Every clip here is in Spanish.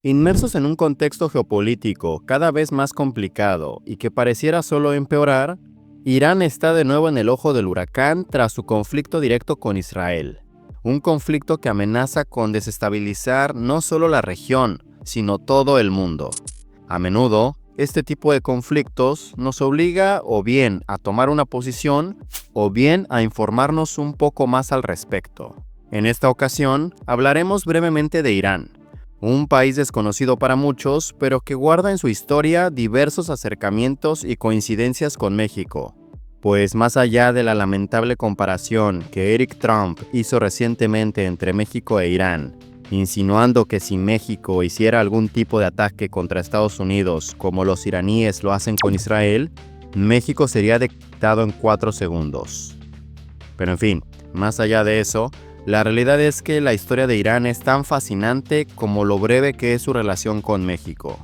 Inmersos en un contexto geopolítico cada vez más complicado y que pareciera solo empeorar, Irán está de nuevo en el ojo del huracán tras su conflicto directo con Israel. Un conflicto que amenaza con desestabilizar no solo la región, sino todo el mundo. A menudo, este tipo de conflictos nos obliga o bien a tomar una posición o bien a informarnos un poco más al respecto. En esta ocasión, hablaremos brevemente de Irán, un país desconocido para muchos, pero que guarda en su historia diversos acercamientos y coincidencias con México. Pues más allá de la lamentable comparación que Eric Trump hizo recientemente entre México e Irán, insinuando que si México hiciera algún tipo de ataque contra Estados Unidos, como los iraníes lo hacen con Israel, México sería decapitado en 4 segundos. Pero en fin, más allá de eso, la realidad es que la historia de Irán es tan fascinante como lo breve que es su relación con México.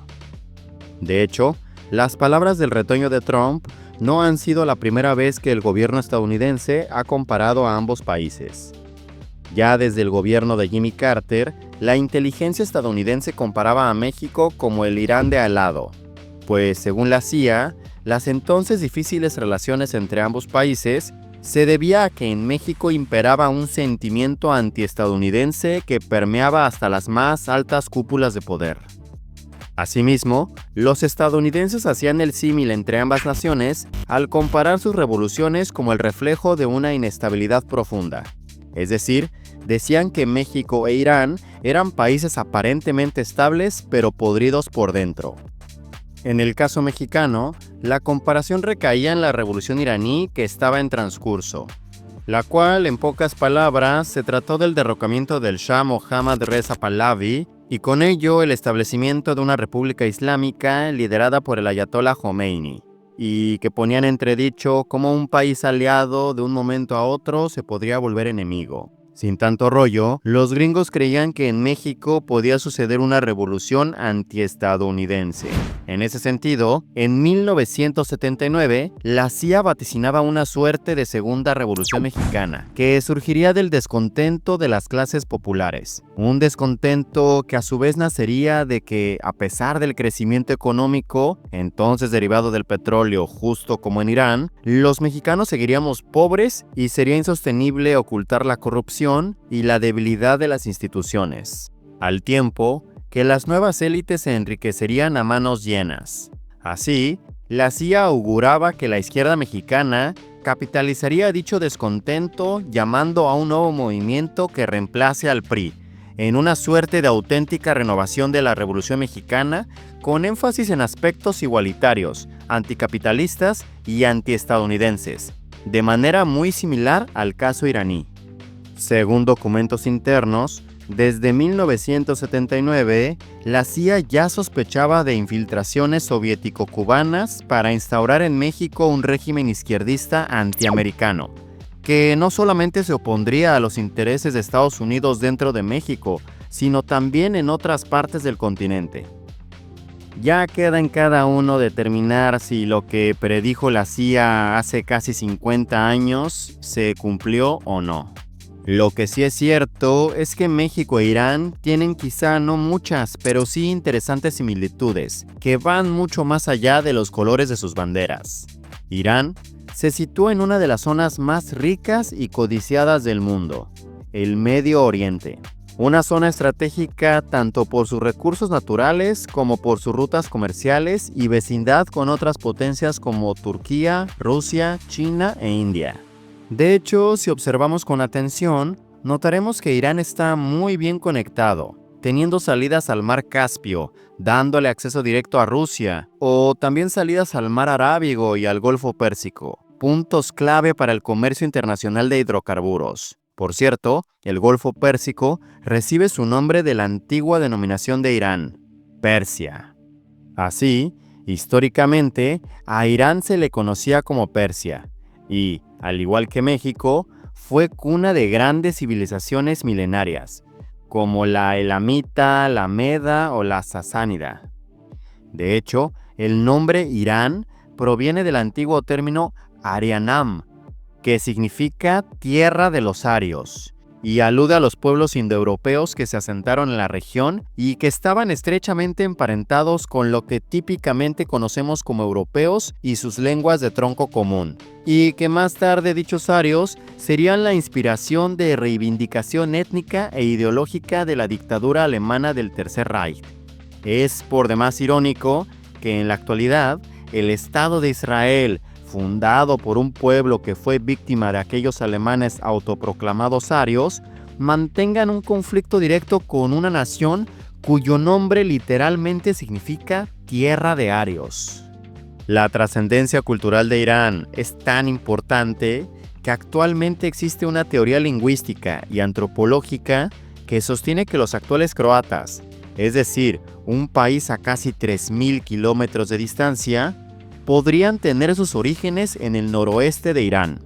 De hecho, las palabras del retoño de Trump no han sido la primera vez que el gobierno estadounidense ha comparado a ambos países. Ya desde el gobierno de Jimmy Carter, la inteligencia estadounidense comparaba a México como el Irán de al lado, pues según la CIA, las entonces difíciles relaciones entre ambos países se debía a que en México imperaba un sentimiento antiestadounidense que permeaba hasta las más altas cúpulas de poder. Asimismo, los estadounidenses hacían el símil entre ambas naciones al comparar sus revoluciones como el reflejo de una inestabilidad profunda. Es decir, decían que México e Irán eran países aparentemente estables pero podridos por dentro. En el caso mexicano, la comparación recaía en la revolución iraní que estaba en transcurso, la cual, en pocas palabras, se trató del derrocamiento del Shah Mohammad Reza Pahlavi y con ello el establecimiento de una república islámica liderada por el ayatolá Jomeini, y que ponía en entredicho cómo un país aliado de un momento a otro se podría volver enemigo. Sin tanto rollo, los gringos creían que en México podía suceder una revolución antiestadounidense. En ese sentido, en 1979, la CIA vaticinaba una suerte de segunda revolución mexicana, que surgiría del descontento de las clases populares. Un descontento que a su vez nacería de que, a pesar del crecimiento económico, entonces derivado del petróleo justo como en Irán, los mexicanos seguiríamos pobres y sería insostenible ocultar la corrupción y la debilidad de las instituciones, al tiempo que las nuevas élites se enriquecerían a manos llenas. Así, la CIA auguraba que la izquierda mexicana capitalizaría dicho descontento llamando a un nuevo movimiento que reemplace al PRI, en una suerte de auténtica renovación de la Revolución Mexicana con énfasis en aspectos igualitarios, anticapitalistas y antiestadounidenses, de manera muy similar al caso iraní. Según documentos internos, desde 1979, la CIA ya sospechaba de infiltraciones soviético-cubanas para instaurar en México un régimen izquierdista antiamericano, que no solamente se opondría a los intereses de Estados Unidos dentro de México, sino también en otras partes del continente. Ya queda en cada uno determinar si lo que predijo la CIA hace casi 50 años se cumplió o no. Lo que sí es cierto es que México e Irán tienen quizá no muchas, pero sí interesantes similitudes, que van mucho más allá de los colores de sus banderas. Irán se sitúa en una de las zonas más ricas y codiciadas del mundo, el Medio Oriente. Una zona estratégica tanto por sus recursos naturales como por sus rutas comerciales y vecindad con otras potencias como Turquía, Rusia, China e India. De hecho, si observamos con atención, notaremos que Irán está muy bien conectado, teniendo salidas al mar Caspio, dándole acceso directo a Rusia, o también salidas al mar Arábigo y al Golfo Pérsico, puntos clave para el comercio internacional de hidrocarburos. Por cierto, el Golfo Pérsico recibe su nombre de la antigua denominación de Irán, Persia. Así, históricamente, a Irán se le conocía como Persia, y, al igual que México, fue cuna de grandes civilizaciones milenarias, como la elamita, la meda o la sasánida. De hecho, el nombre Irán proviene del antiguo término Arianam, que significa tierra de los arios, y alude a los pueblos indoeuropeos que se asentaron en la región y que estaban estrechamente emparentados con lo que típicamente conocemos como europeos y sus lenguas de tronco común, y que más tarde dichos arios serían la inspiración de reivindicación étnica e ideológica de la dictadura alemana del Tercer Reich. Es por demás irónico que en la actualidad el Estado de Israel, fundado por un pueblo que fue víctima de aquellos alemanes autoproclamados arios, mantengan un conflicto directo con una nación cuyo nombre literalmente significa tierra de arios. La trascendencia cultural de Irán es tan importante que actualmente existe una teoría lingüística y antropológica que sostiene que los actuales croatas, es decir, un país a casi 3.000 kilómetros de distancia, podrían tener sus orígenes en el noroeste de Irán,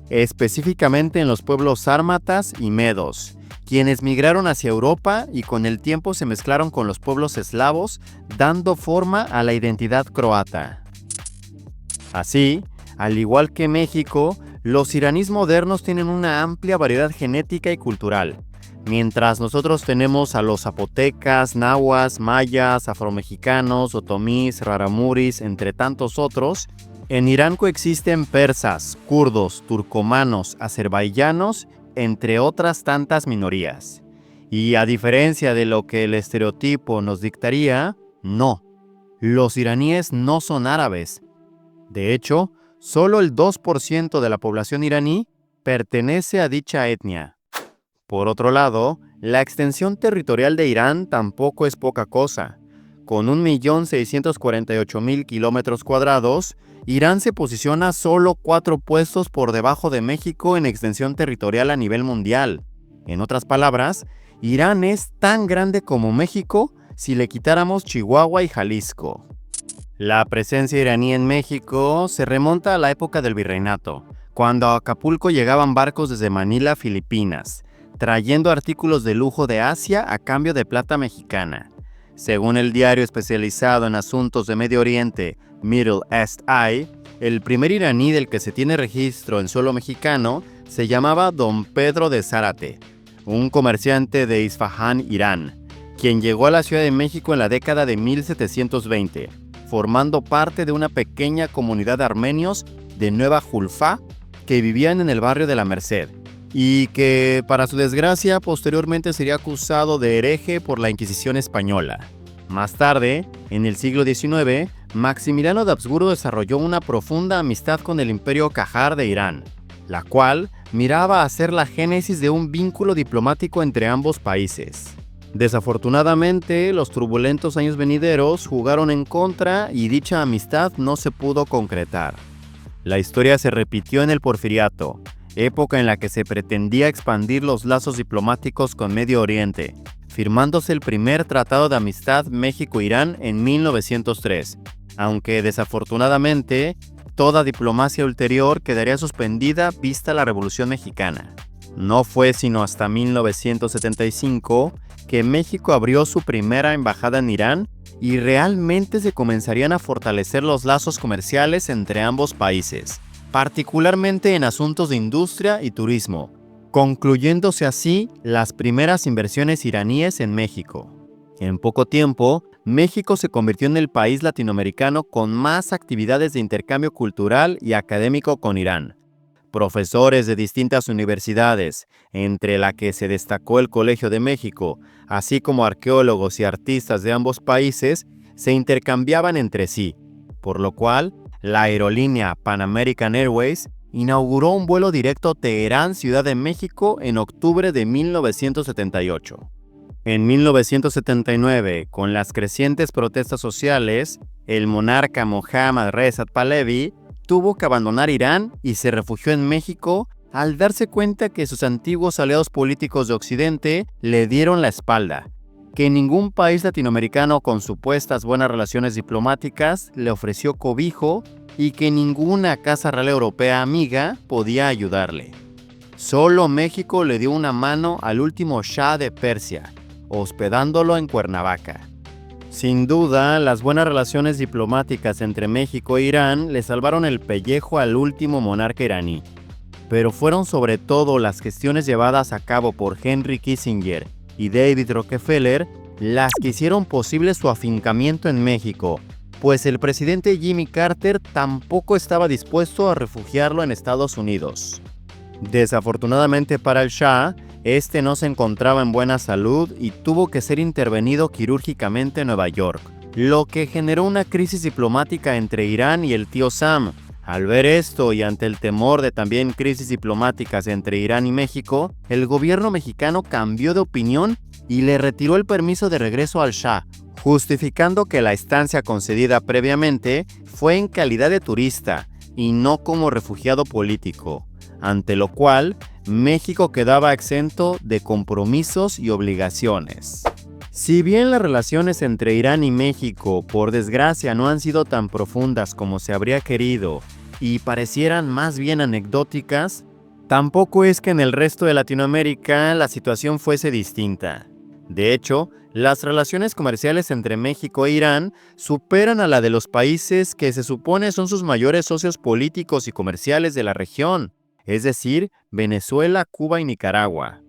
específicamente en los pueblos sármatas y medos, quienes migraron hacia Europa y con el tiempo se mezclaron con los pueblos eslavos, dando forma a la identidad croata. Así, al igual que México, los iraníes modernos tienen una amplia variedad genética y cultural. Mientras nosotros tenemos a los zapotecas, nahuas, mayas, afromexicanos, otomís, raramuris, entre tantos otros, en Irán coexisten persas, kurdos, turcomanos, azerbaiyanos, entre otras tantas minorías. Y a diferencia de lo que el estereotipo nos dictaría, no, los iraníes no son árabes. De hecho, solo el 2% de la población iraní pertenece a dicha etnia. Por otro lado, la extensión territorial de Irán tampoco es poca cosa. Con 1.648.000 kilómetros cuadrados, Irán se posiciona solo 4 puestos por debajo de México en extensión territorial a nivel mundial. En otras palabras, Irán es tan grande como México si le quitáramos Chihuahua y Jalisco. La presencia iraní en México se remonta a la época del virreinato, cuando a Acapulco llegaban barcos desde Manila, Filipinas, trayendo artículos de lujo de Asia a cambio de plata mexicana. Según el diario especializado en asuntos de Medio Oriente, Middle East Eye, el primer iraní del que se tiene registro en suelo mexicano se llamaba Don Pedro de Zárate, un comerciante de Isfahán, Irán, quien llegó a la Ciudad de México en la década de 1720, formando parte de una pequeña comunidad de armenios de Nueva Julfa que vivían en el barrio de la Merced, y que, para su desgracia, posteriormente sería acusado de hereje por la Inquisición española. Más tarde, en el siglo XIX, Maximiliano de Habsburgo desarrolló una profunda amistad con el Imperio Qajar de Irán, la cual miraba a ser la génesis de un vínculo diplomático entre ambos países. Desafortunadamente, los turbulentos años venideros jugaron en contra y dicha amistad no se pudo concretar. La historia se repitió en el Porfiriato, época en la que se pretendía expandir los lazos diplomáticos con Medio Oriente, firmándose el primer tratado de amistad México-Irán en 1903, aunque desafortunadamente toda diplomacia ulterior quedaría suspendida vista la Revolución Mexicana. No fue sino hasta 1975 que México abrió su primera embajada en Irán y realmente se comenzarían a fortalecer los lazos comerciales entre ambos países, particularmente en asuntos de industria y turismo, concluyéndose así las primeras inversiones iraníes en México. En poco tiempo, México se convirtió en el país latinoamericano con más actividades de intercambio cultural y académico con Irán. Profesores de distintas universidades, entre la que se destacó el Colegio de México, así como arqueólogos y artistas de ambos países, se intercambiaban entre sí, por lo cual la aerolínea Pan American Airways inauguró un vuelo directo Teherán-Ciudad de México en octubre de 1978. En 1979, con las crecientes protestas sociales, el monarca Mohammad Reza Pahlavi tuvo que abandonar Irán y se refugió en México al darse cuenta que sus antiguos aliados políticos de Occidente le dieron la espalda, que ningún país latinoamericano con supuestas buenas relaciones diplomáticas le ofreció cobijo y que ninguna casa real europea amiga podía ayudarle. Solo México le dio una mano al último Shah de Persia, hospedándolo en Cuernavaca. Sin duda, las buenas relaciones diplomáticas entre México e Irán le salvaron el pellejo al último monarca iraní. pero fueron sobre todo las gestiones llevadas a cabo por Henry Kissinger y David Rockefeller las que hicieron posible su afincamiento en México, pues el presidente Jimmy Carter tampoco estaba dispuesto a refugiarlo en Estados Unidos. Desafortunadamente para el Shah, este no se encontraba en buena salud y tuvo que ser intervenido quirúrgicamente en Nueva York, lo que generó una crisis diplomática entre Irán y el tío Sam. Al ver esto y ante el temor de también crisis diplomáticas entre Irán y México, el gobierno mexicano cambió de opinión y le retiró el permiso de regreso al Shah, justificando que la estancia concedida previamente fue en calidad de turista y no como refugiado político, ante lo cual México quedaba exento de compromisos y obligaciones. Si bien las relaciones entre Irán y México, por desgracia, no han sido tan profundas como se habría querido y parecieran más bien anecdóticas, tampoco es que en el resto de Latinoamérica la situación fuese distinta. De hecho, las relaciones comerciales entre México e Irán superan a la de los países que se supone son sus mayores socios políticos y comerciales de la región, es decir, Venezuela, Cuba y Nicaragua.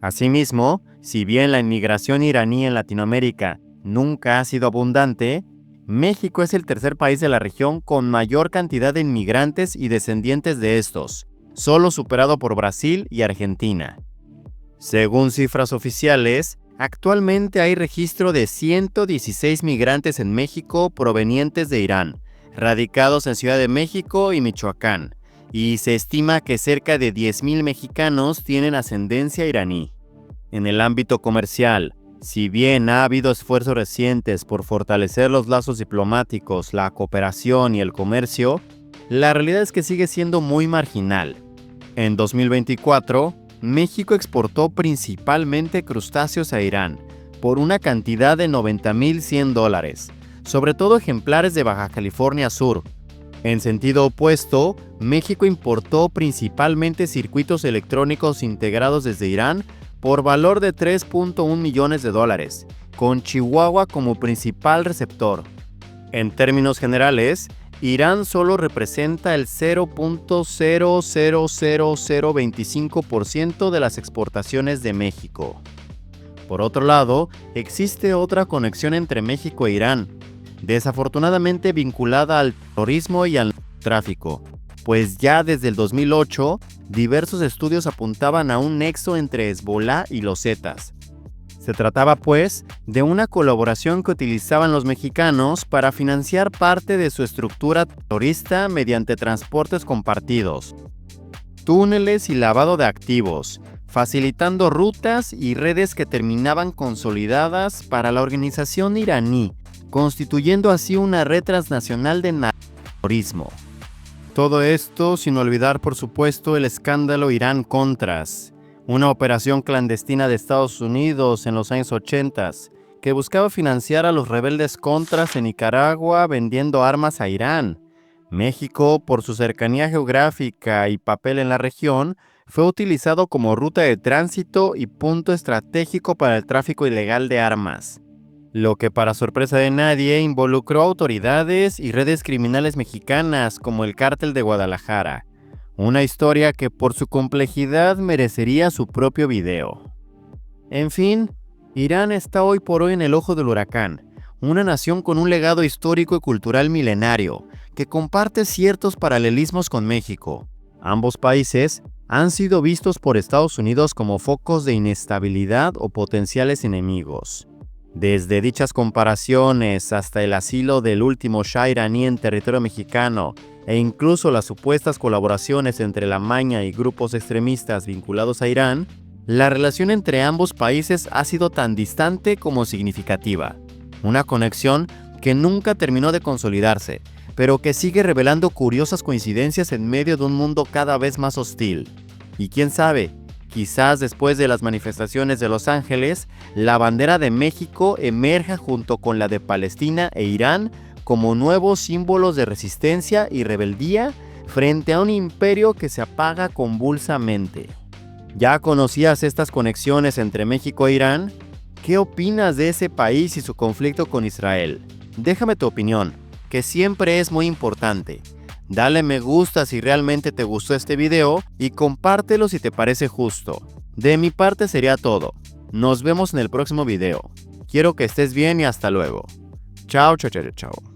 Asimismo, si bien la inmigración iraní en Latinoamérica nunca ha sido abundante, México es el tercer país de la región con mayor cantidad de inmigrantes y descendientes de estos, solo superado por Brasil y Argentina. Según cifras oficiales, actualmente hay registro de 116 migrantes en México provenientes de Irán, radicados en Ciudad de México y Michoacán, y se estima que cerca de 10,000 mexicanos tienen ascendencia iraní. En el ámbito comercial, si bien ha habido esfuerzos recientes por fortalecer los lazos diplomáticos, la cooperación y el comercio, la realidad es que sigue siendo muy marginal. En 2024, México exportó principalmente crustáceos a Irán, por una cantidad de $90,100, sobre todo ejemplares de Baja California Sur. En sentido opuesto, México importó principalmente circuitos electrónicos integrados desde Irán por valor de $3.1 millones, con Chihuahua como principal receptor. En términos generales, Irán solo representa el 0.00025% de las exportaciones de México. Por otro lado, existe otra conexión entre México e Irán, desafortunadamente vinculada al terrorismo y al tráfico, pues ya desde el 2008, diversos estudios apuntaban a un nexo entre Hezbolá y los Zetas. Se trataba, pues, de una colaboración que utilizaban los mexicanos para financiar parte de su estructura terrorista mediante transportes compartidos, túneles y lavado de activos, facilitando rutas y redes que terminaban consolidadas para la organización iraní, constituyendo así una red transnacional de narcoterrorismo. Todo esto sin olvidar, por supuesto, el escándalo Irán-Contras, una operación clandestina de Estados Unidos en los años 80 que buscaba financiar a los rebeldes Contras en Nicaragua vendiendo armas a Irán. México, por su cercanía geográfica y papel en la región, fue utilizado como ruta de tránsito y punto estratégico para el tráfico ilegal de armas, lo que para sorpresa de nadie involucró a autoridades y redes criminales mexicanas como el Cártel de Guadalajara, una historia que por su complejidad merecería su propio video. En fin, Irán está hoy por hoy en el ojo del huracán, una nación con un legado histórico y cultural milenario, que comparte ciertos paralelismos con México. Ambos países han sido vistos por Estados Unidos como focos de inestabilidad o potenciales enemigos. Desde dichas comparaciones hasta el asilo del último Shah iraní en territorio mexicano e incluso las supuestas colaboraciones entre la Maña y grupos extremistas vinculados a Irán, la relación entre ambos países ha sido tan distante como significativa. Una conexión que nunca terminó de consolidarse, pero que sigue revelando curiosas coincidencias en medio de un mundo cada vez más hostil. Y quién sabe, quizás después de las manifestaciones de Los Ángeles, la bandera de México emerja junto con la de Palestina e Irán como nuevos símbolos de resistencia y rebeldía frente a un imperio que se apaga convulsamente. ¿Ya conocías estas conexiones entre México e Irán? ¿Qué opinas de ese país y su conflicto con Israel? Déjame tu opinión, que siempre es muy importante. Dale me gusta si realmente te gustó este video y compártelo si te parece justo. De mi parte sería todo. Nos vemos en el próximo video. Quiero que estés bien y hasta luego. Chao, chao, chao, chao.